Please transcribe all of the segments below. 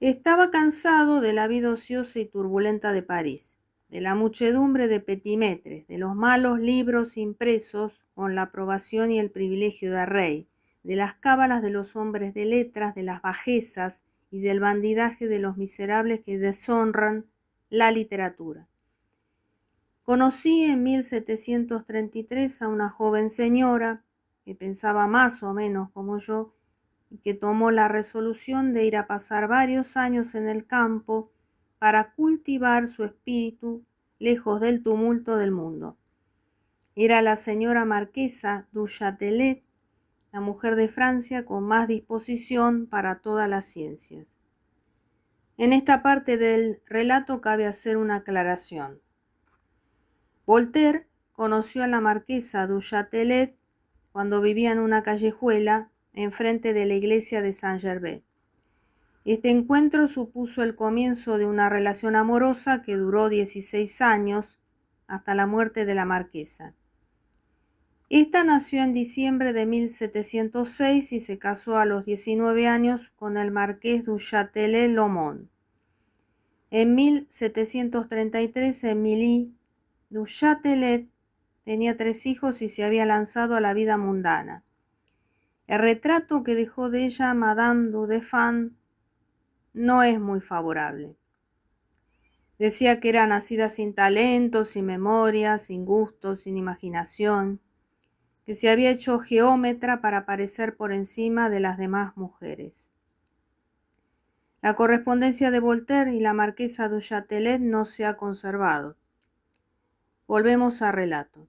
Estaba cansado de la vida ociosa y turbulenta de París, de la muchedumbre de petimetres, de los malos libros impresos con la aprobación y el privilegio de rey, de las cábalas de los hombres de letras, de las bajezas y del bandidaje de los miserables que deshonran la literatura. Conocí en 1733 a una joven señora que pensaba más o menos como yo y que tomó la resolución de ir a pasar varios años en el campo para cultivar su espíritu lejos del tumulto del mundo. Era la señora marquesa du Châtelet, la mujer de Francia con más disposición para todas las ciencias. En esta parte del relato cabe hacer una aclaración. Voltaire conoció a la marquesa du Châtelet cuando vivía en una callejuela enfrente de la iglesia de Saint-Gervais. Este encuentro supuso el comienzo de una relación amorosa que duró 16 años hasta la muerte de la marquesa. Esta nació en diciembre de 1706 y se casó a los 19 años con el marqués du Châtelet-Laumont. En 1733, Émilie du Châtelet tenía 3 hijos y se había lanzado a la vida mundana. El retrato que dejó de ella Madame du Deffand no es muy favorable. Decía que era nacida sin talento, sin memoria, sin gusto, sin imaginación, que se había hecho geómetra para parecer por encima de las demás mujeres. La correspondencia de Voltaire y la marquesa du Châtelet no se ha conservado. Volvemos al relato.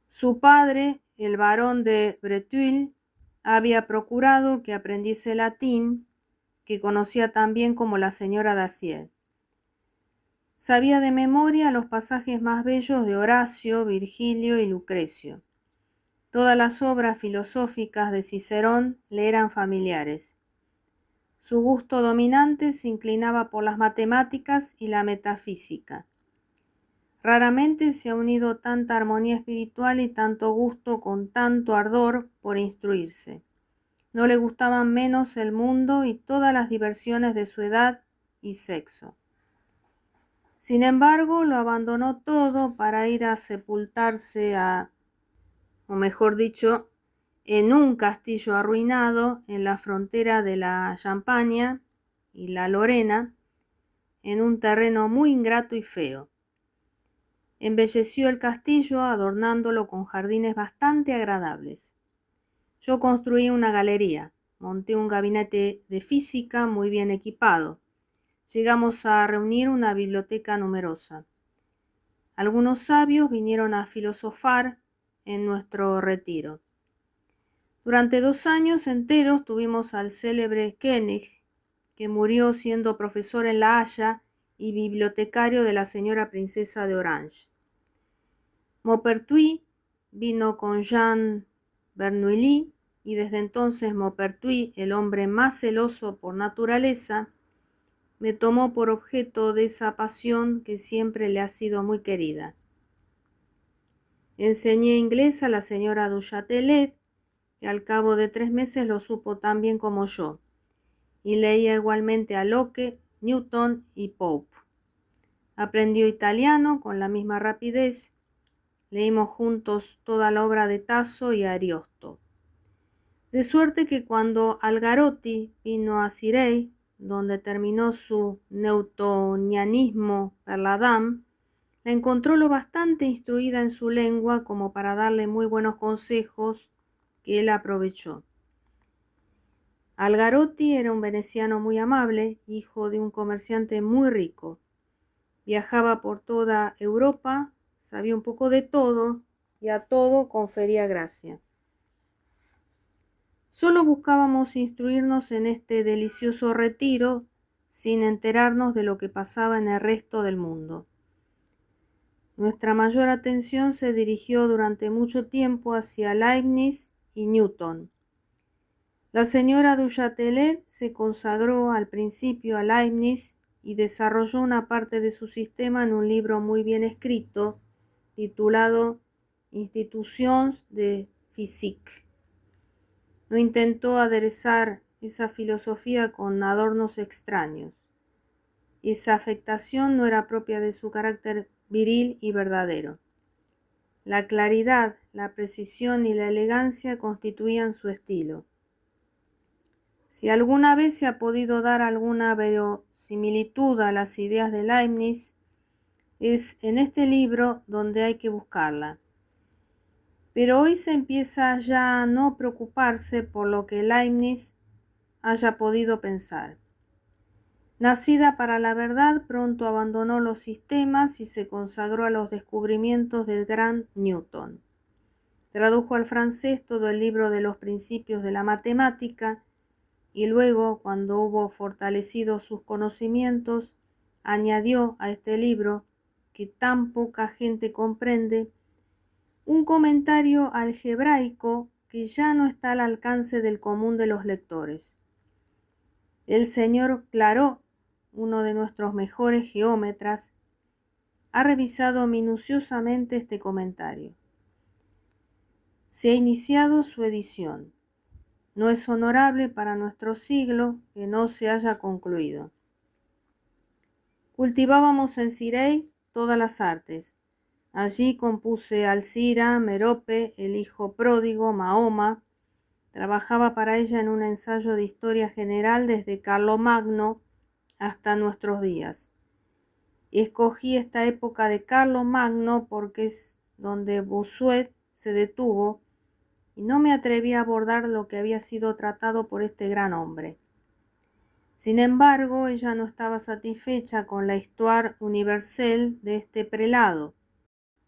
Su padre, el barón de Breteuil, había procurado que aprendiese latín, que conocía tan bien como la señora Dacier. Sabía de memoria los pasajes más bellos de Horacio, Virgilio y Lucrecio. Todas las obras filosóficas de Cicerón le eran familiares. Su gusto dominante se inclinaba por las matemáticas y la metafísica. Raramente se ha unido tanta armonía espiritual y tanto gusto con tanto ardor por instruirse. No le gustaban menos el mundo y todas las diversiones de su edad y sexo. Sin embargo, lo abandonó todo para ir a sepultarse o mejor dicho, en un castillo arruinado en la frontera de la Champaña y la Lorena, en un terreno muy ingrato y feo. Embelleció el castillo adornándolo con jardines bastante agradables. Yo construí una galería, monté un gabinete de física muy bien equipado. Llegamos a reunir una biblioteca numerosa. Algunos sabios vinieron a filosofar en nuestro retiro. Durante 2 años enteros tuvimos al célebre Koenig, que murió siendo profesor en La Haya y bibliotecario de la señora princesa de Orange. Maupertuis vino con Jean Bernouilli y desde entonces Maupertuis, el hombre más celoso por naturaleza, me tomó por objeto de esa pasión que siempre le ha sido muy querida. Enseñé inglés a la señora du Châtelet, que al cabo de 3 meses lo supo tan bien como yo, y leía igualmente a Locke, Newton y Pope. Aprendió italiano con la misma rapidez. Leímos juntos toda la obra de Tasso y Ariosto. De suerte que cuando Algarotti vino a Cirey, donde terminó su newtonianismo per la dame, la encontró lo bastante instruida en su lengua como para darle muy buenos consejos que él aprovechó. Algarotti era un veneciano muy amable, hijo de un comerciante muy rico. Viajaba por toda Europa, sabía un poco de todo y a todo confería gracia. Solo buscábamos instruirnos en este delicioso retiro sin enterarnos de lo que pasaba en el resto del mundo. Nuestra mayor atención se dirigió durante mucho tiempo hacia Leibniz y Newton. La señora du Châtelet se consagró al principio a Leibniz y desarrolló una parte de su sistema en un libro muy bien escrito titulado Institutions de Physique. No intentó aderezar esa filosofía con adornos extraños. Esa afectación no era propia de su carácter viril y verdadero. La claridad, la precisión y la elegancia constituían su estilo. Si alguna vez se ha podido dar alguna verosimilitud a las ideas de Leibniz, es en este libro donde hay que buscarla. Pero hoy se empieza ya a no preocuparse por lo que Leibniz haya podido pensar. Nacida para la verdad, pronto abandonó los sistemas y se consagró a los descubrimientos del gran Newton. Tradujo al francés todo el libro de los principios de la matemática y luego, cuando hubo fortalecido sus conocimientos, añadió a este libro, que tan poca gente comprende, un comentario algebraico que ya no está al alcance del común de los lectores. El señor Clairaut, uno de nuestros mejores geómetras, ha revisado minuciosamente este comentario. Se ha iniciado su edición. No es honorable para nuestro siglo que no se haya concluido. Cultivábamos en Cirey todas las artes. Allí compuse Alcira, Merope, el hijo pródigo, Mahoma. Trabajaba para ella en un ensayo de historia general desde Carlomagno hasta nuestros días. Escogí esta época de Carlomagno porque es donde Bossuet se detuvo y no me atreví a abordar lo que había sido tratado por este gran hombre. Sin embargo, ella no estaba satisfecha con la Histoire universelle de este prelado.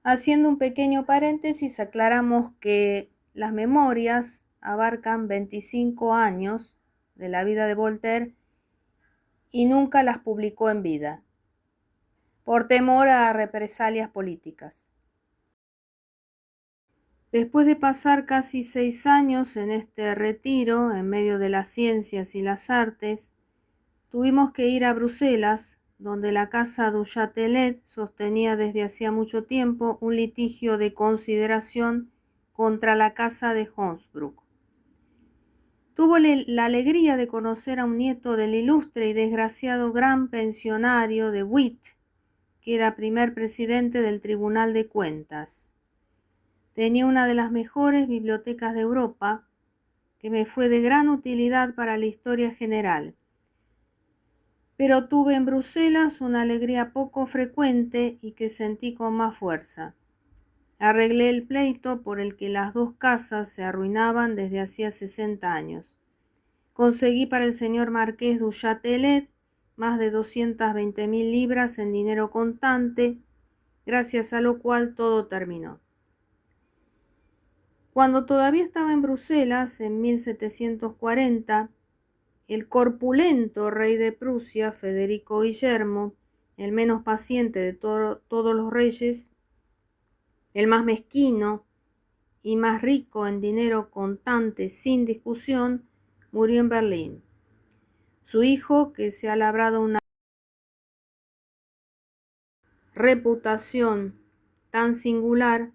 Haciendo un pequeño paréntesis, aclaramos que las memorias abarcan 25 años de la vida de Voltaire y nunca las publicó en vida, por temor a represalias políticas. Después de pasar casi 6 años en este retiro, en medio de las ciencias y las artes, tuvimos que ir a Bruselas, donde la casa du Châtelet sostenía desde hacía mucho tiempo un litigio de consideración contra la casa de Hunsbrück. Tuvo la alegría de conocer a un nieto del ilustre y desgraciado gran pensionario de Witt, que era primer presidente del Tribunal de Cuentas. Tenía una de las mejores bibliotecas de Europa, que me fue de gran utilidad para la historia general. Pero tuve en Bruselas una alegría poco frecuente y que sentí con más fuerza. Arreglé el pleito por el que las dos casas se arruinaban desde hacía 60 años. Conseguí para el señor Marqués du Châtelet más de 220.000 libras en dinero contante, gracias a lo cual todo terminó. Cuando todavía estaba en Bruselas, en 1740, el corpulento rey de Prusia, Federico Guillermo, el menos paciente de todos los reyes, el más mezquino y más rico en dinero contante sin discusión, murió en Berlín. Su hijo, que se ha labrado una reputación tan singular,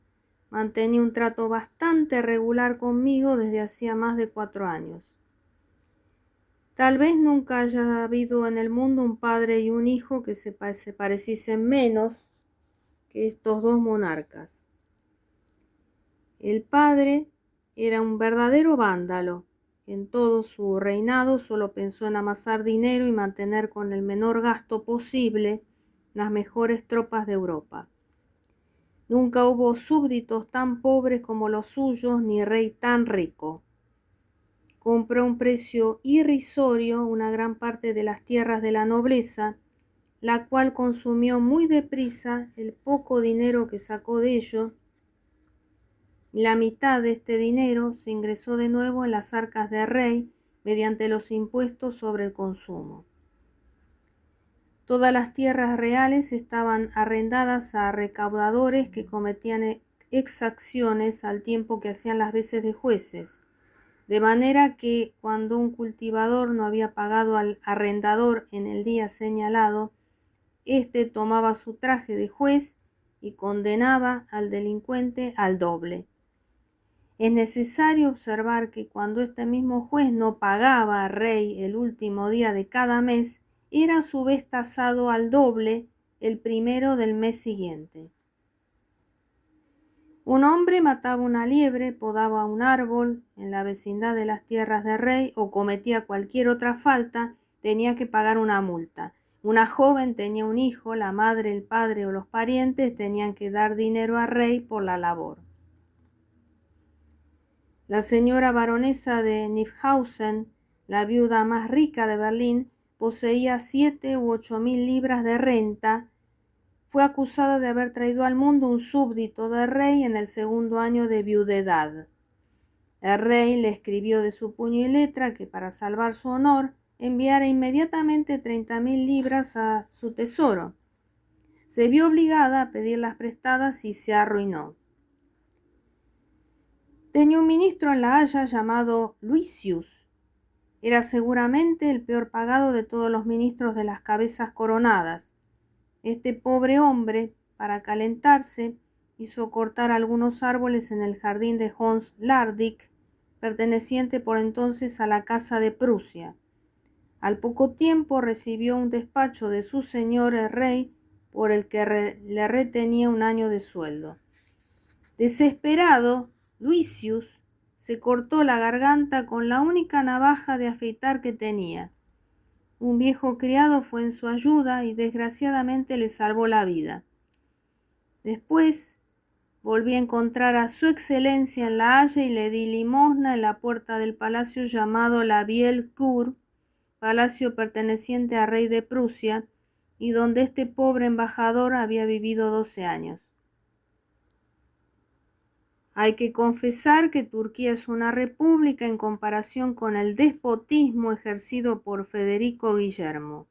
mantenía un trato bastante regular conmigo desde hacía más de 4 años. Tal vez nunca haya habido en el mundo un padre y un hijo que se pareciesen menos que estos dos monarcas. El padre era un verdadero vándalo, que en todo su reinado solo pensó en amasar dinero y mantener con el menor gasto posible las mejores tropas de Europa. Nunca hubo súbditos tan pobres como los suyos, ni rey tan rico. Compró a un precio irrisorio una gran parte de las tierras de la nobleza, la cual consumió muy deprisa el poco dinero que sacó de ello. La mitad de este dinero se ingresó de nuevo en las arcas del rey mediante los impuestos sobre el consumo. Todas las tierras reales estaban arrendadas a recaudadores que cometían exacciones al tiempo que hacían las veces de jueces, de manera que cuando un cultivador no había pagado al arrendador en el día señalado, éste tomaba su traje de juez y condenaba al delincuente al doble. Es necesario observar que cuando este mismo juez no pagaba al rey el último día de cada mes, era a su vez tasado al doble el primero del mes siguiente. Un hombre mataba una liebre, podaba un árbol en la vecindad de las tierras del rey o cometía cualquier otra falta, tenía que pagar una multa. Una joven tenía un hijo, la madre, el padre o los parientes tenían que dar dinero al rey por la labor. La señora baronesa de Nifhausen, la viuda más rica de Berlín, poseía 7 u 8.000 libras de renta. Fue acusada de haber traído al mundo un súbdito del rey en el segundo año de viudedad. El rey le escribió de su puño y letra que para salvar su honor enviara inmediatamente 30.000 libras a su tesoro. Se vio obligada a pedirlas prestadas y se arruinó. Tenía un ministro en La Haya llamado Luisius. Era seguramente el peor pagado de todos los ministros de las cabezas coronadas. Este pobre hombre, para calentarse, hizo cortar algunos árboles en el jardín de Hons Lardick, perteneciente por entonces a la Casa de Prusia. Al poco tiempo recibió un despacho de su señor el rey por el que le retenía un año de sueldo. Desesperado, Luisius se cortó la garganta con la única navaja de afeitar que tenía. Un viejo criado fue en su ayuda y desgraciadamente le salvó la vida. Después volví a encontrar a su excelencia en La Haya y le di limosna en la puerta del palacio llamado la Belle Cour, palacio perteneciente al rey de Prusia, y donde este pobre embajador había vivido 12 años. Hay que confesar que Turquía es una república en comparación con el despotismo ejercido por Federico Guillermo.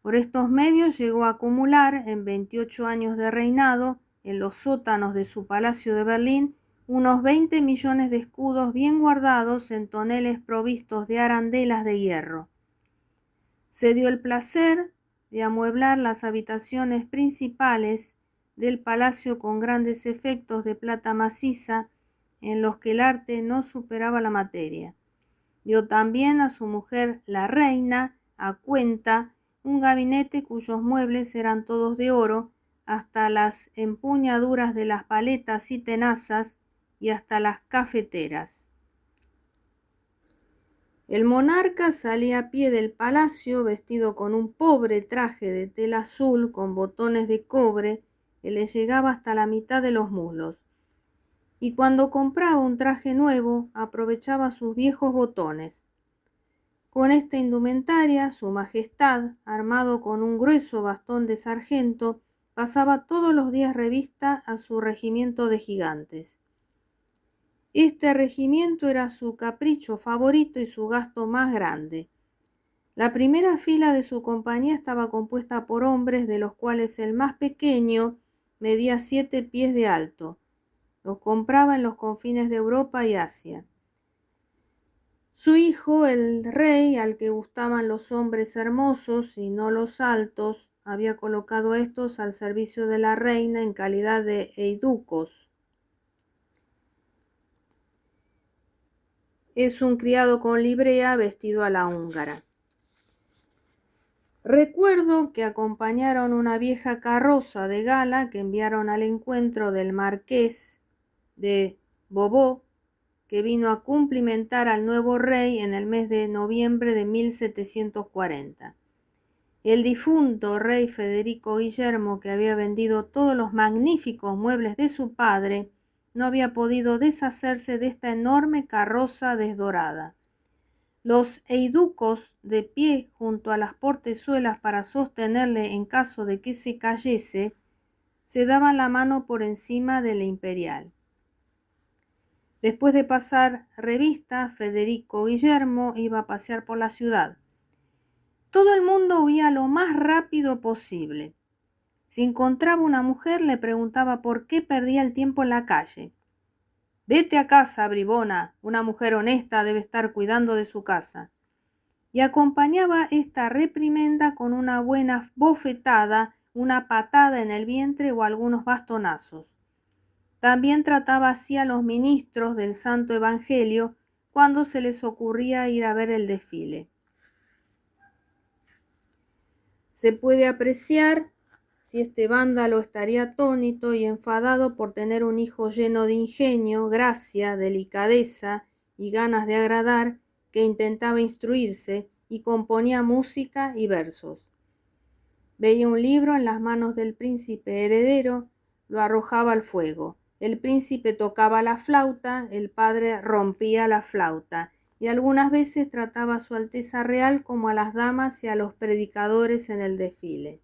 Por estos medios llegó a acumular, en 28 años de reinado, en los sótanos de su palacio de Berlín, unos 20 millones de escudos bien guardados en toneles provistos de arandelas de hierro. Se dio el placer de amueblar las habitaciones principales del palacio con grandes efectos de plata maciza en los que el arte no superaba la materia. Dio también a su mujer la reina, a cuenta, un gabinete cuyos muebles eran todos de oro, hasta las empuñaduras de las paletas y tenazas y hasta las cafeteras. El monarca salía a pie del palacio vestido con un pobre traje de tela azul con botones de cobre que le llegaba hasta la mitad de los muslos, y cuando compraba un traje nuevo aprovechaba sus viejos botones. Con esta indumentaria, su majestad, armado con un grueso bastón de sargento, pasaba todos los días revista a su regimiento de gigantes. Este regimiento era su capricho favorito y su gasto más grande. La primera fila de su compañía estaba compuesta por hombres de los cuales el más pequeño medía 7 pies de alto. Los compraba en los confines de Europa y Asia. Su hijo, el rey, al que gustaban los hombres hermosos y no los altos, había colocado a estos al servicio de la reina en calidad de eunucos. Es un criado con librea vestido a la húngara. Recuerdo que acompañaron una vieja carroza de gala que enviaron al encuentro del marqués de Beauvau, que vino a cumplimentar al nuevo rey en el mes de noviembre de 1740. El difunto rey Federico Guillermo, que había vendido todos los magníficos muebles de su padre, no había podido deshacerse de esta enorme carroza desdorada. Los eunucos, de pie junto a las portezuelas para sostenerle en caso de que se cayese, se daban la mano por encima de la imperial. Después de pasar revista, Federico Guillermo iba a pasear por la ciudad. Todo el mundo huía lo más rápido posible. Si encontraba una mujer, le preguntaba por qué perdía el tiempo en la calle. «Vete a casa, bribona, una mujer honesta debe estar cuidando de su casa». Y acompañaba esta reprimenda con una buena bofetada, una patada en el vientre o algunos bastonazos. También trataba así a los ministros del Santo Evangelio cuando se les ocurría ir a ver el desfile. Se puede apreciar si este vándalo estaría atónito y enfadado por tener un hijo lleno de ingenio, gracia, delicadeza y ganas de agradar, que intentaba instruirse y componía música y versos. Veía un libro en las manos del príncipe heredero, lo arrojaba al fuego. El príncipe tocaba la flauta, el padre rompía la flauta, y algunas veces trataba a su Alteza Real como a las damas y a los predicadores en el desfile.